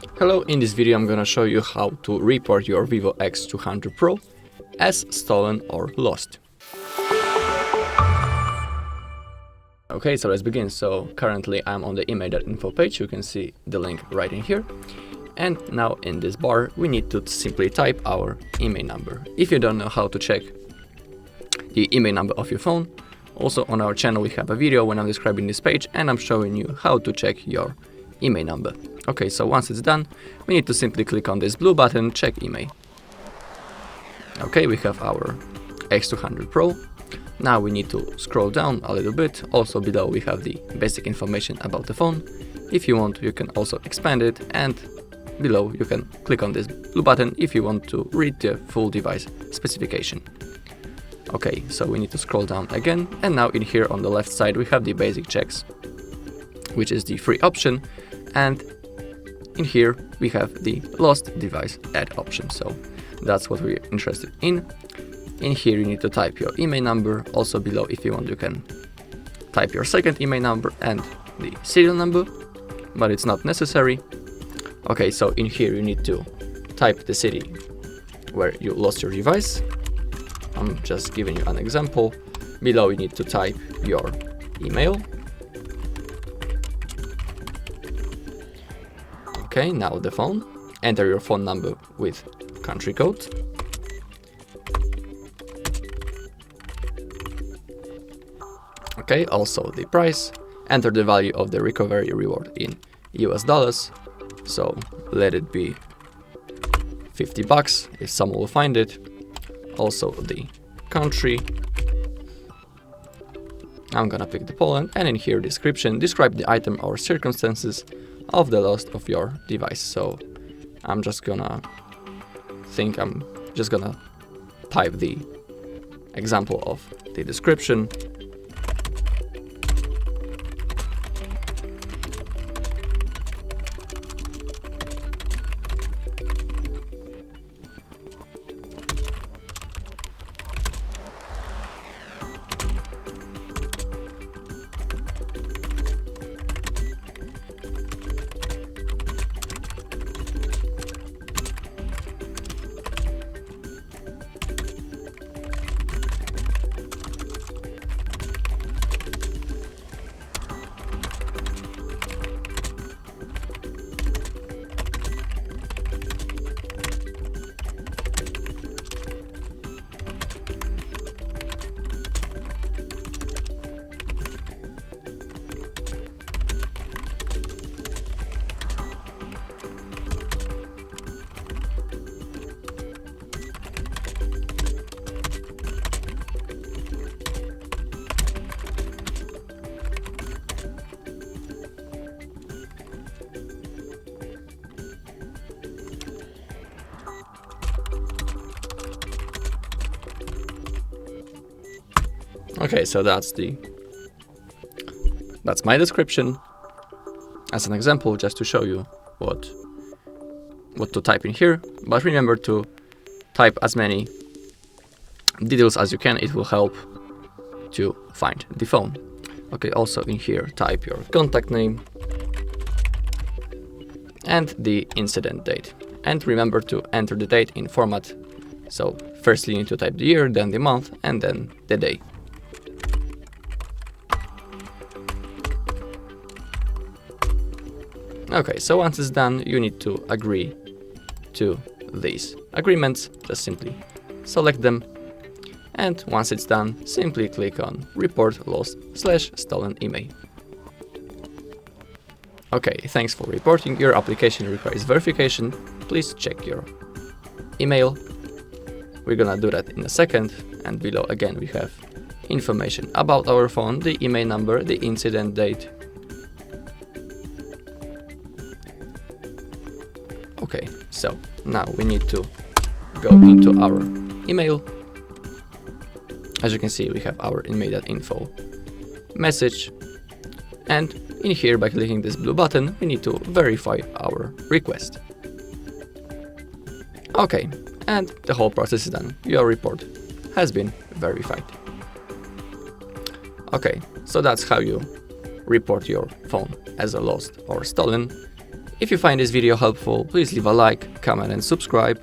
Hello, in this video I'm gonna show you how to report your VIVO X200 Pro as stolen or lost. Okay, so let's begin. So currently I'm on the IMEI.info page. You can see the link right in here. And now in this bar, we need to simply type our IMEI number. If you don't know how to check the IMEI number of your phone, also on our channel we have a video when I'm describing this page and I'm showing you how to check your IMEI number. Okay, so once it's done, we need to simply click on this blue button, check IMEI. Okay, we have our X200 Pro. Now we need to scroll down a little bit. Also below we have the basic information about the phone. If you want, you can also expand it, and below you can click on this blue button if you want to read the full device specification. Okay, so we need to scroll down again, and now in here on the left side we have the basic checks, which is the free option, and in here we have the lost device add option, so that's what we're interested in. In here you need to type your IMEI number. Also below, if you want, you can type your second IMEI number and the serial number, but it's not necessary. Okay, so in here you need to type the city where you lost your device. I'm just giving you an example. Below you need to type your email. Okay, now the phone. Enter your phone number with country code. Okay, also the price. Enter the value of the recovery reward in US dollars. So let it be $50 if someone will find it. Also the country. I'm gonna pick the Poland, and in here description, describe the item or circumstances of the loss of your device. So I'm just gonna type the example of the description. Okay, so that's my description as an example, just to show you what to type in here. But remember to type as many details as you can. It will help to find the phone. Okay, also in here type your contact name and the incident date. And remember to enter the date in format. So firstly you need to type the year, then the month, and then the day. Okay, so once it's done, you need to agree to these agreements. Just simply select them. And once it's done, simply click on report lost/stolen IMEI. Okay, thanks for reporting. Your application requires verification. Please check your email. We're gonna do that in a second. And below again we have information about our phone, the IMEI number, the incident date. Okay, so now we need to go into our email. As you can see, we have our IMEI.info message, and in here by clicking this blue button we need to verify our request. Okay, and the whole process is done. Your report has been verified. Okay, so that's how you report your phone as a lost or stolen. If you find this video helpful, please leave a like, comment and subscribe.